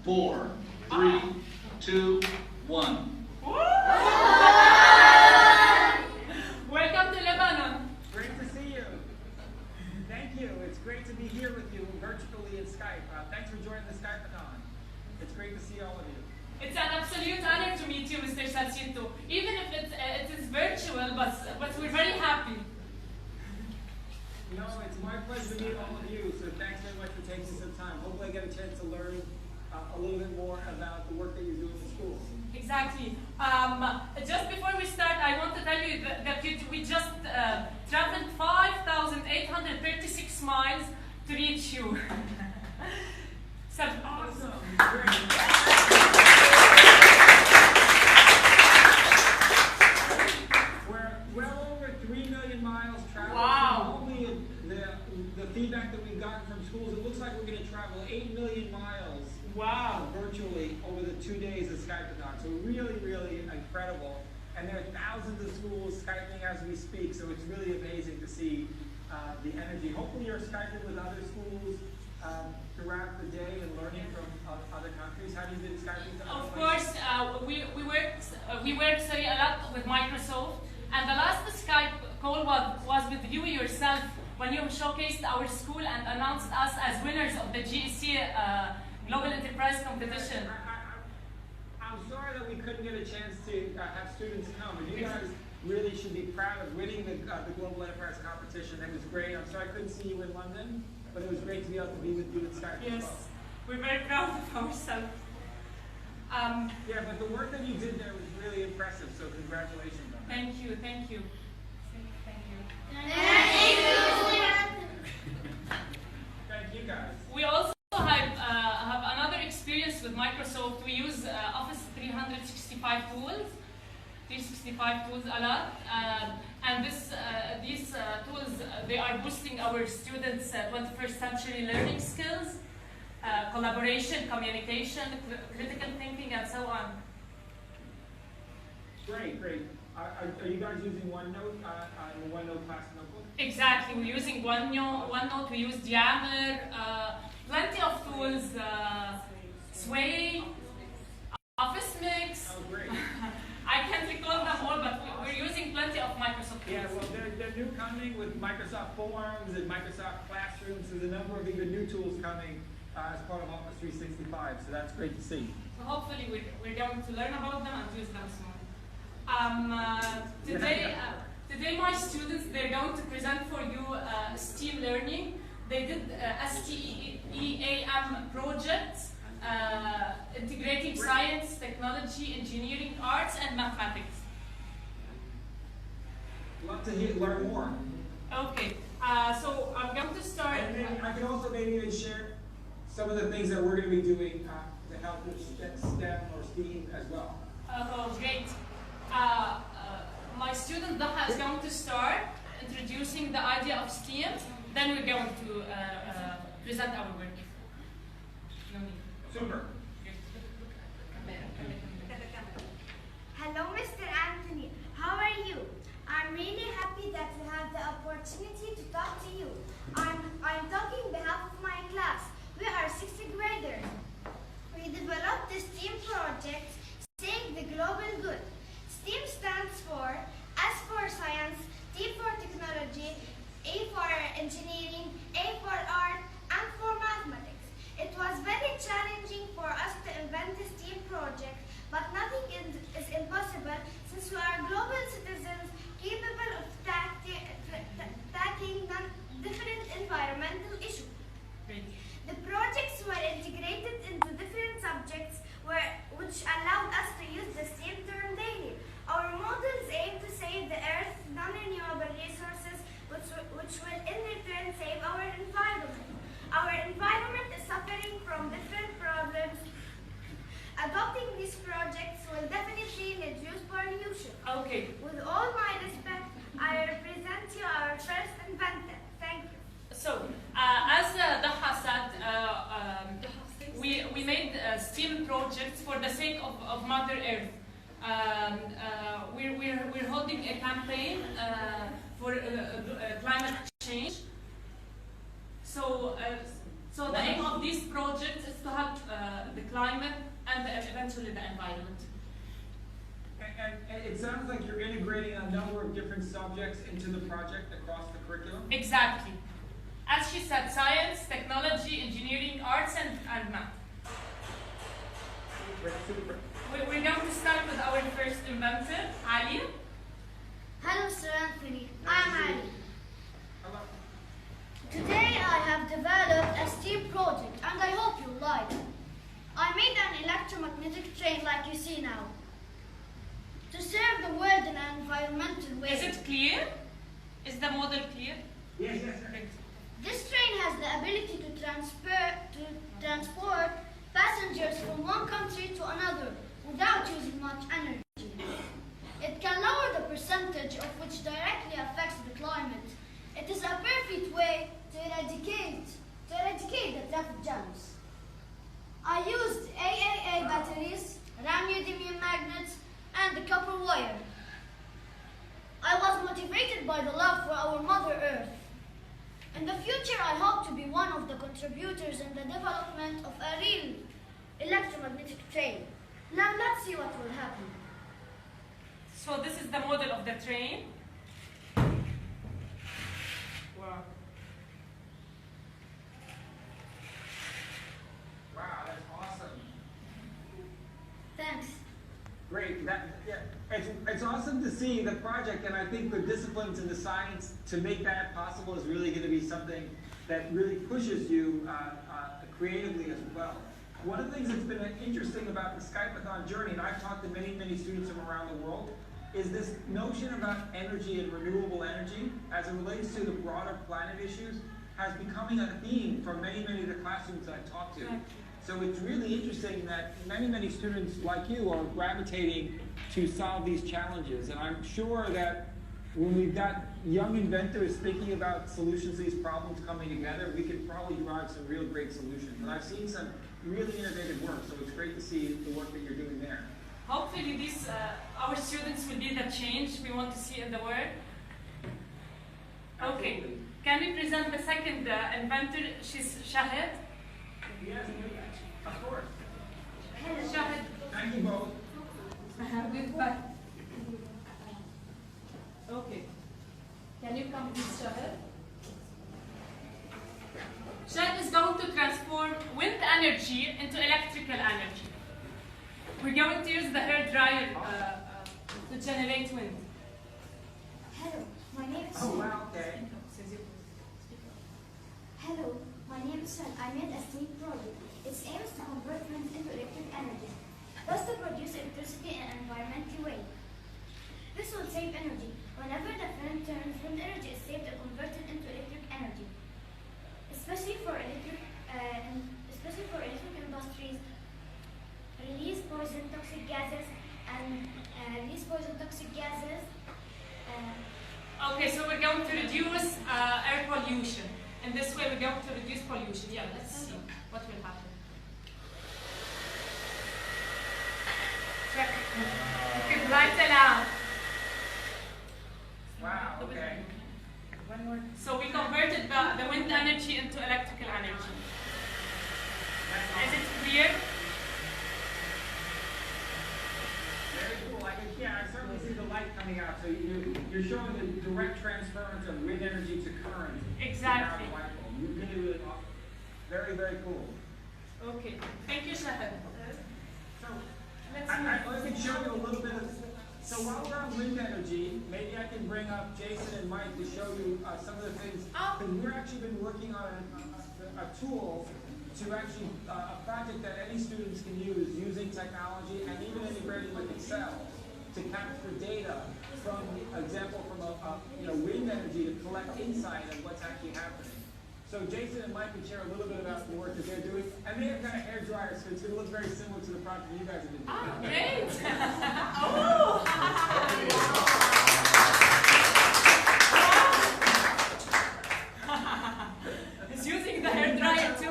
4, 3, 2, 1. Welcome to Lebanon. Great to see you. Thank you. It's great to be here with you virtually in Skype. Thanks for joining the Skype-a-thon. It's great to see all of you. It's an absolute honor to meet you, Mr. Salcito. Even if it is virtual, but we're very happy. No, it's my pleasure to meet all of you, so thanks very much for taking some time. Hopefully I get a chance to learn a little bit more about the work that you're doing in school. Exactly. Just before we start, I want to tell you that we just traveled 5,836 miles to reach you. So, Awesome. Great. We're well over 3 million miles traveled. Wow. Only the feedback that we've gotten from schools, it looks like we're going to travel 8 million miles. wow. Virtually over the 2 days of Skype-a-thon. So really, really incredible. And there are thousands of schools Skyping as we speak, so it's really amazing to see the energy. Hopefully you're Skyping with other schools throughout the day and learning from other countries. Have you been Skyping to other Of places? course, we worked a lot with Microsoft, and the last Skype call was with you yourself when you showcased our school and announced us as winners of the GEC Global Enterprise Competition. I'm sorry that we couldn't get a chance to have students come, but you guys really should be proud of winning the Global Enterprise Competition. It was great. I'm sorry I couldn't see you in London, but it was great to be able to be with you at Skype as Yes, well. we're very proud of ourselves. Yeah, but the work that you did there was really impressive, so congratulations on that. Thank you, thank you. Thank you. Thank you guys. We also have another experience with Microsoft. We use Office 365 tools a lot, and these tools, they are boosting our students' 21st century learning skills, collaboration, communication, critical thinking, and so on. Great, great. Are you guys using OneNote in the OneNote class notebook? Exactly, we're using OneNote, we use Yammer, plenty of tools, Sway, Office Mix. Oh, great. I can't recall them all, but we're using plenty of Microsoft tools. Yeah, well, they're new coming with Microsoft Forms and Microsoft Classrooms. There's a number of even new tools coming as part of Office 365, so that's great to see. So hopefully we're going to learn about them and use them soon. Today my students, they're going to present for you STEAM learning. They did STEAM projects, integrating science, technology, engineering, arts, and mathematics. Love to learn more. Okay, so I'm going to start. And then I can also maybe even share some of the things that we're going to be doing to help with STEM or STEAM as well. Oh, great. My student Daha is going to start introducing the idea of STEAM. Then we're going to present our work. No need. Super. Hello, Mr. Anthony. How are you? I'm really happy that we have the opportunity to talk to you. I'm talking on behalf of my class. We are 6th graders. We developed the STEAM project, saying the global good. STEAM stands for S for science, T for technology, A for engineering, A for art, and for mathematics. It was very challenging for us to invent the STEAM project, but nothing is impossible since we are global citizens capable of tackling different environmental issues. Great. The projects were integrated into different subjects which allowed us to use the STEAM term daily. Our models aim to save the Earth's non-renewable resources, which will in return save our environment. Our environment is suffering from different problems. Adopting these projects will definitely reduce pollution. Okay. With all my respect, I represent you our first inventor. Thank you. So, as Daha said, we made STEAM projects for the sake of Mother Earth. We're holding a campaign for climate change. So So the aim of these projects is to help the climate and eventually the environment. And it sounds like you're integrating a number of different subjects into the project across the curriculum? Exactly. As she said, science, technology, engineering, arts, and math. Super. We're going to start with our first inventor, Ali. Hello, Sir Anthony. I'm Ali. Hello. Today I have developed a STEAM project and I hope you like it. I made an electromagnetic train like you see now to serve the world in an environmental way. Is it clear? Is the model clear? Yes. This train has the ability to transport passengers from one country to another without using much energy. It can lower the percentage of which directly affects the climate. It is a perfect way to eradicate the traffic jams. I used AAA batteries, neodymium magnets, and the copper wire. I was motivated by the love for our Mother Earth. In the future, I hope to be one of the contributors in the development of a real electromagnetic train. Now let's see what will happen. So this is the model of the train. Wow. Wow, that's awesome. Thanks. Great. It's awesome to see the project, and I think the disciplines and the science to make that possible is really going to be something that really pushes you creatively as well. One of the things that's been interesting about the Skype-a-thon journey, and I've talked to many students from around the world, is this notion about energy and renewable energy as it relates to the broader planet issues has becoming a theme for many of the classrooms that I've talked to. So it's really interesting that many students like you are gravitating to solve these challenges. And I'm sure that when we've got young inventors thinking about solutions to these problems coming together, we can probably drive some real great solutions. And I've seen some really innovative work, so it's great to see the work that you're doing there. Hopefully these, our students will be the change we want to see in the world. Okay, Absolutely. can we present the second inventor? She's Shehab. Yes, of course. Shehab. Thank you both. Okay. Can you come please, Shehab? Shehab is going to transform wind energy into electrical energy. We're going to use the hair dryer to generate wind. Hello, my name is Oh, wow, okay. Hello, my name is Sven. I made a STEAM project. Its aim is to convert wind into electric energy, thus to produce electricity in an environmental way. This will save energy. Whenever the fan turns, wind energy is saved and converted into electric energy. Especially for electric industries, release poison toxic gases. Okay, so we're going to reduce air pollution. In this way, we're going to reduce pollution. Yeah, let's see what will happen. Check. Okay, lighten out. Wow, okay. One more. So we converted the wind energy into electrical energy. Is it clear? Very cool. I certainly see the light coming out. So you're showing the direct transference of wind energy to current. Exactly. To light bulb. Really awesome. Very cool. Okay. Thank you, Shehab. So Let's I can show you a little bit of. So while we're on wind energy, maybe I can bring up Jason and Mike to show you some of the things. Because we've actually been working on a tool to actually a project that any students can use using technology and even integrating with Excel to capture data from, example, from wind energy to collect insight of what's actually happening. So Jason and Mike can share a little bit about the work that they're doing, and they have got a hair dryer, so it's going to look very similar to the project you guys have been doing. Great! Oh! He's using the hair dryer too.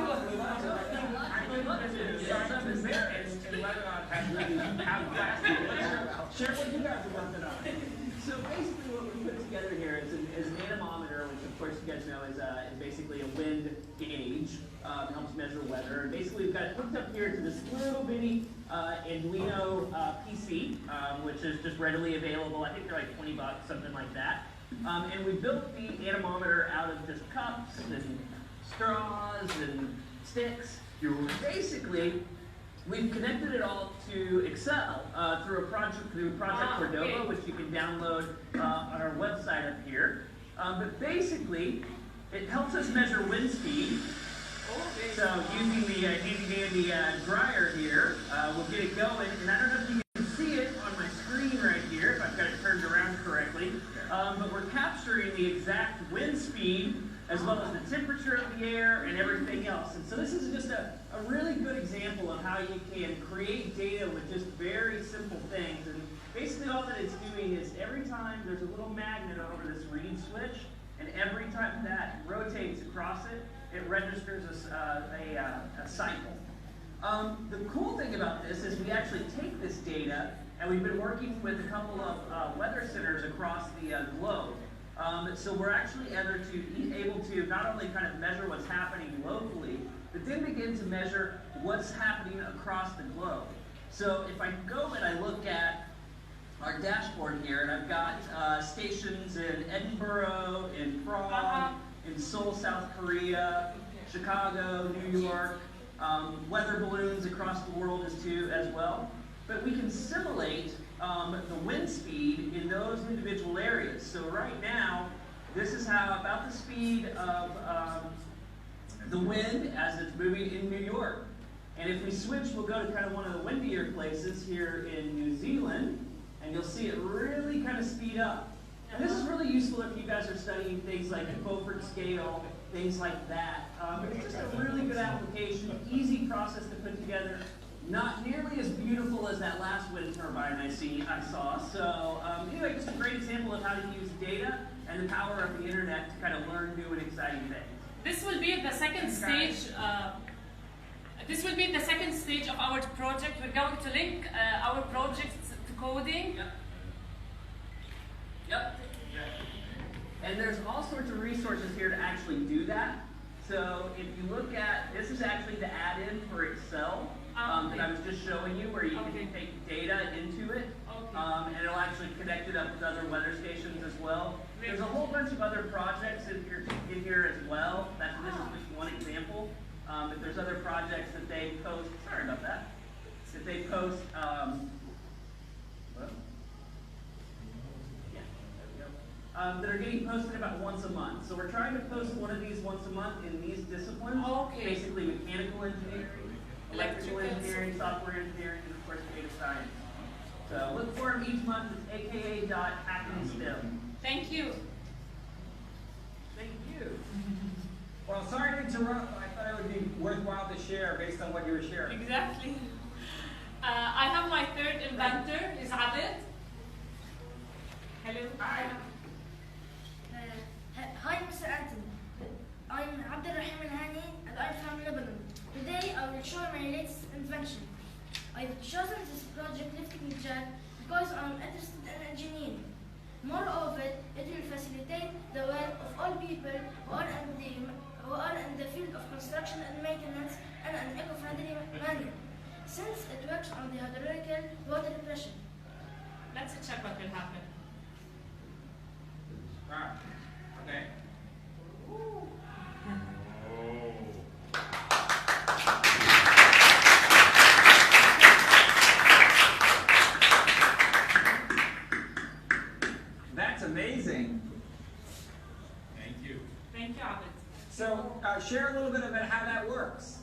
Share what you guys are working on. So basically what we put together here is an anemometer, which of course you guys know is basically a wind gauge. It here to this little bitty Arduino PC, which is just readily available. I think they're like 20 bucks, something like that. And we built the anemometer out of just cups and straws and sticks. Basically, we've connected it all to Excel through Project Cordova, which you can download on our website up here. But basically, it helps us measure wind speed. So using the handy-dandy dryer here, we'll get it going. And I don't know if you can see it on my screen right here, if I've got it turned around correctly. But we're capturing the exact wind speed as well as the temperature of the air and everything else. And so this is just a really good example of how you can create data with just very simple things. And basically all that it's doing is every time there's a little magnet over this read switch, and every time that rotates across it, it registers a cycle. The cool thing about this is we actually take this data, and we've been working with a couple of weather centers across the globe. So we're actually able to not only kind of measure what's happening locally, but then begin to measure what's happening across the globe. So if I go and I look at our dashboard here, and I've got stations in Edinburgh, in Prague, in Seoul, South Korea, Chicago, New York, weather balloons across the world as well. But we can simulate the wind speed in those individual areas. So right now, this is about the speed of the wind as it's moving in New York. And if we switch, we'll go to kind of one of the windier places here in New Zealand, and you'll see it really kind of speed up. And this is really useful if you guys are studying things like a Beaufort scale, things like that. It's just a really good application, easy process to put together. Not nearly as beautiful as that last wind turbine I saw. So anyway, just a great example of how to use data and the power of the internet to kind of learn new and exciting things. This will be the second stage. This will be the second stage of our project. We're going to link our projects to coding. Yep. And there's all sorts of resources here to actually do that. So if you look at, this is actually the add-in for Excel that I was just showing you, where you can take data into it, and it'll actually connect it up with other weather stations as well. There's a whole bunch of other projects in here as well. This is just one example. But there's other projects that they post. Sorry about that. That they post. That are getting posted about once a month. So we're trying to post one of these once a month in these disciplines. Basically mechanical engineering, electrical engineering, software engineering, and of course data science. So look for them each month. It's aka.hackingstill. Thank you. Thank you. Well, sorry to interrupt, but I thought it would be worthwhile to share based on what you were sharing. Exactly. I have my third inventor, is Abed. Hello. Hi. Hi, Mr. Anthony. I'm Abdurrahim Al-Hani and I'm from Lebanon. Today I will show my latest invention. I've chosen this project lifting jack because I'm interested in engineering. Moreover, it will facilitate the work of all people who are in the field of construction and maintenance in an eco-friendly manner, since it works on the hydraulic water pressure. Let's check what will happen. Wow. Okay. That's amazing. Thank you. Thank you, Abed. So share a little bit about how that works.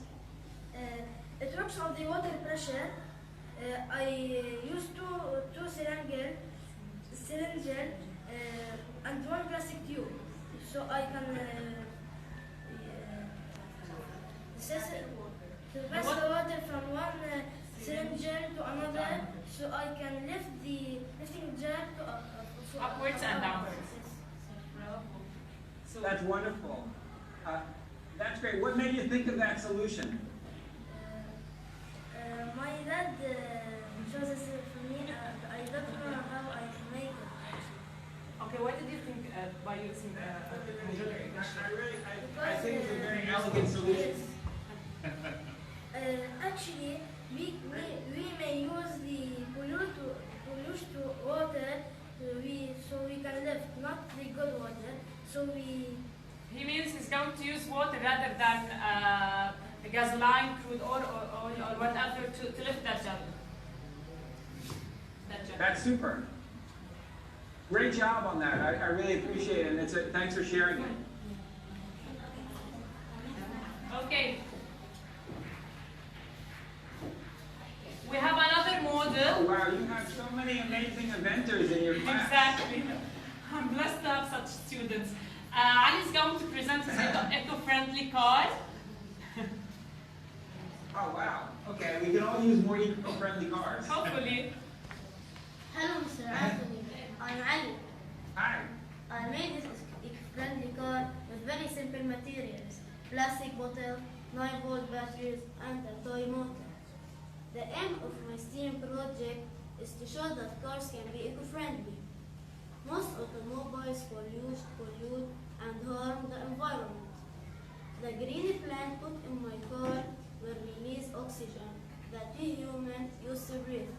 It works on the water pressure. I use two syringes and one plastic tube, so I can pass the water from one syringe to another, so I can lift the lifting jar to Upwards and downwards. So That's wonderful. That's great. What made you think of that solution? My dad chose this for me, and I don't know how I can make it. okay, what did you think by using I think it's a very elegant solution. Actually, lime, crude oil, or whatever to lift that jug. That's super. Great job on that. I really appreciate it. And thanks for sharing it. Okay. We have another model. Oh wow, you have so many amazing inventors in your class. Exactly. I'm blessed to have such students. Ali is going to present his eco-friendly car. Oh wow. Okay, we can all use more eco-friendly cars. Hopefully. Hello, Mr. Anthony. I'm Ali. Hi. I made this eco-friendly car with very simple materials: plastic bottle, 9-volt batteries, and a toy motor. The aim of my STEAM project is to show that cars can be eco-friendly. Most automobiles pollute, and harm the environment. The green plant put in my car will release oxygen that we humans used to breathe.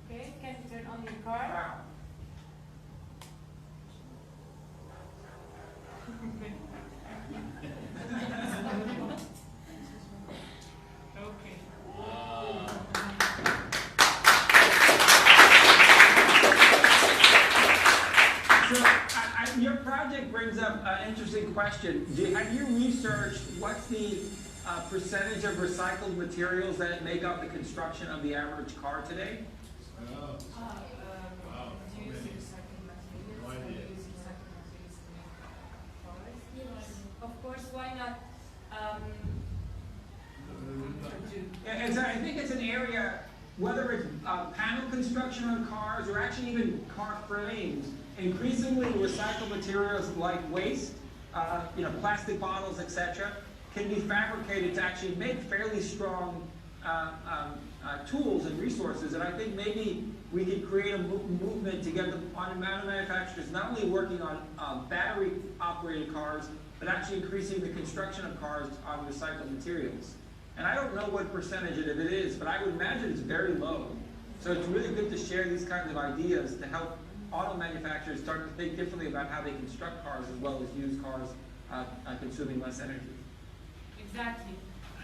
Okay, can you turn on your car? Wow. Okay. So your project brings up an interesting question. Have you researched what's the percentage of recycled materials that make up the construction of the average car today? Oh, wow. No idea. Of course, why not? And so I think it's an area, whether it's panel construction on cars or actually even car frames, increasingly recycled materials like waste, plastic bottles, etc., can be fabricated to actually make fairly strong tools and resources. And I think maybe we could create a movement to get the auto manufacturers not only working on battery-operated cars, but actually increasing the construction of cars on recycled materials. And I don't know what percentage of it is, but I would imagine it's very low. So it's really good to share these kinds of ideas to help auto manufacturers start to think differently about how they construct cars as well as use cars consuming less energy. Exactly.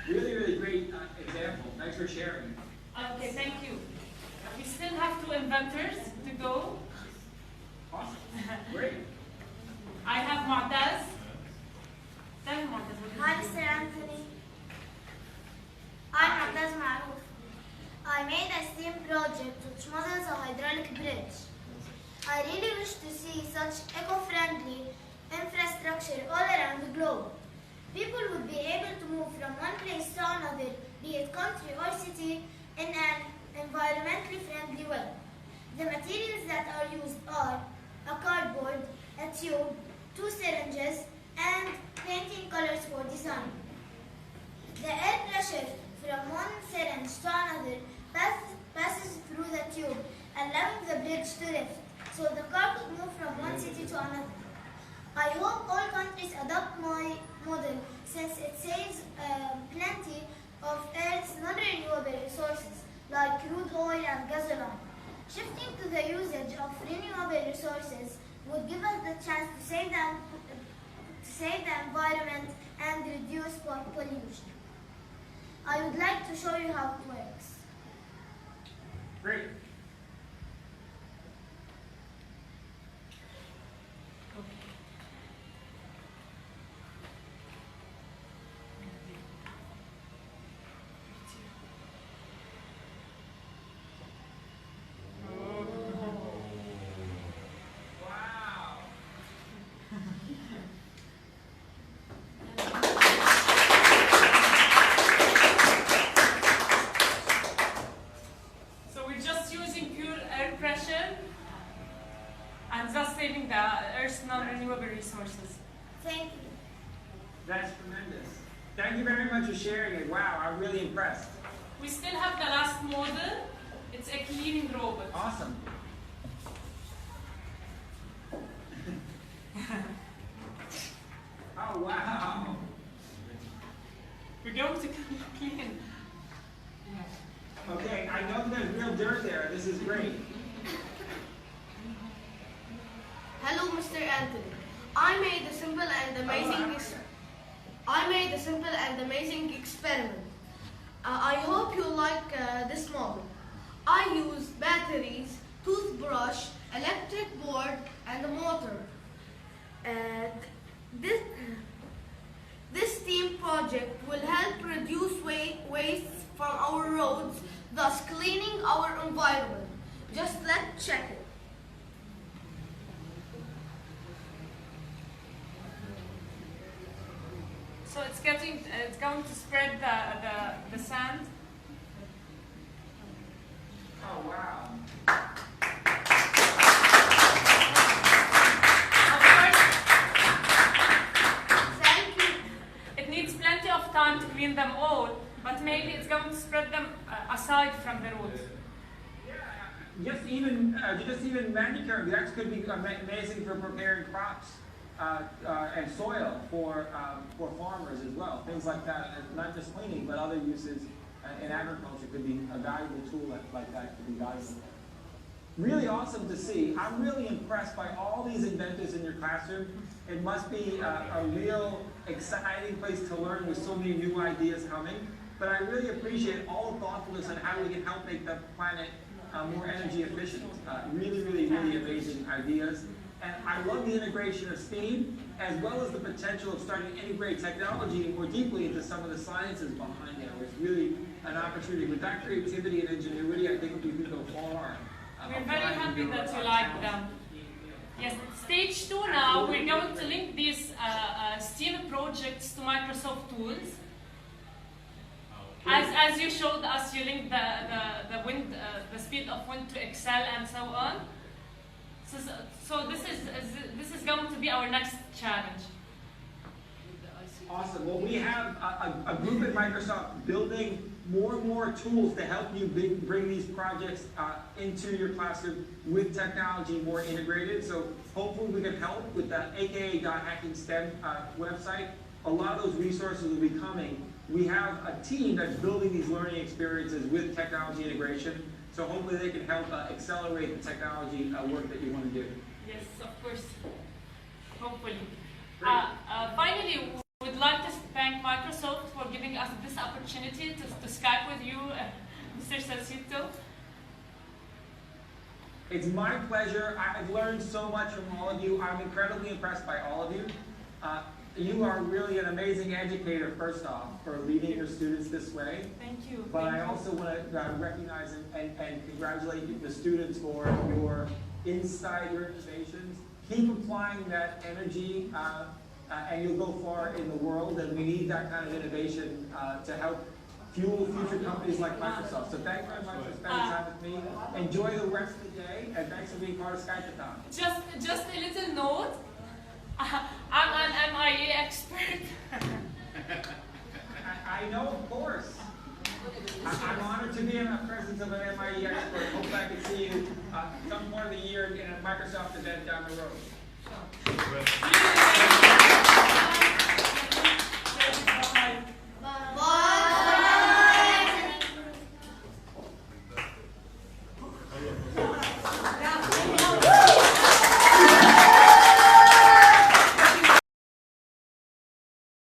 Really, really great example. Thanks for sharing. Okay, thank you. We still have 2 inventors to go. Awesome. Great. I have Mu'taz. Tell me, Mu'taz, what Hi, did you Mr. do? Anthony. I'm Mu'taz Ma'ruf. I made a STEAM project which models a hydraulic bridge. I really wish to see such eco-friendly infrastructure all around the globe. People would be able to move from one place to another, be it country or city, in an environmentally friendly way. The materials that are used are a cardboard, a tube, 2 syringes, and painting colors for design. The air pressure from one syringe to another passes through the tube, allowing the bridge to lift, so the car could move from one city to another. I hope all countries adopt my model since it saves plenty of Earth's non-renewable resources like crude oil and gasoline. Shifting to the usage of renewable resources would give us the chance to save the environment and reduce pollution. I would like to show you how it works. Great. Wow. So we're just using pure air pressure and thus saving the Earth's non-renewable resources. Thank you. That's tremendous. Thank you very much for sharing it. Wow, I'm really impressed. We still have the last model. It's a cleaning robot. Awesome. Oh, wow. We're going to clean. Okay, I know there's real dirt there. This is great. Hello, Mr. Anthony. I made a simple and amazing I made a simple and amazing experiment. I hope you like this model. I used batteries, toothbrush, electric board, and a motor. This team project will help reduce waste from our roads, thus cleaning our environment. Just let's check it. So it's going to spread the sand. Oh, wow. Of course, Thank you. it needs plenty of time to clean them all, but maybe it's going to spread them aside from the road. Just even manicuring, that could be amazing for preparing crops and soil for farmers as well. Things like that, not just cleaning, but other uses in agriculture could be a valuable tool like that could be valuable. Really awesome to see. I'm really impressed by all these inventors in your classroom. It must be a real exciting place to learn with so many new ideas coming. But I really appreciate all the thoughtfulness on how we can help make the planet more energy efficient. Really amazing ideas. And I love the integration of STEAM, as well as the potential of starting to integrate technology more deeply into some of the sciences behind it. It's really an opportunity. With that creativity and ingenuity, I think we can go far. We're very happy that you like them. Yes, stage 2 now, we're going to link these STEAM projects to Microsoft tools. As you showed us, you linked the speed of wind to Excel and so on. So this is going to be our next challenge. Awesome. Well, we have a group at Microsoft building more and more tools to help you bring these projects into your classroom with technology more integrated. So hopefully we can help with the aka.hackingstem website. A lot of those resources will be coming. We have a team that's building these learning experiences with technology integration. So hopefully they can help accelerate the technology work that you want to do. Yes, of course. Hopefully. Finally, we would like to thank Microsoft for giving us this opportunity to Skype with you, Mr. Salcito. It's my pleasure. I've learned so much from all of you. I'm incredibly impressed by all of you. You are really an amazing educator, first off, for leading your students this way. Thank you. But I also want to recognize and congratulate the students for your insight, your innovations. Keep applying that energy, and you'll go far in the world. And we need that kind of innovation to help fuel future companies like Microsoft. So thanks very much for spending time with me. Enjoy the rest of the day, and thanks for being part of Skype-a-thon. Just a little note. I'm an MIA expert. I know, of course. I'm honored to be in the presence of an MIE expert. Hope I can see you some point of the year in a Microsoft event down the road.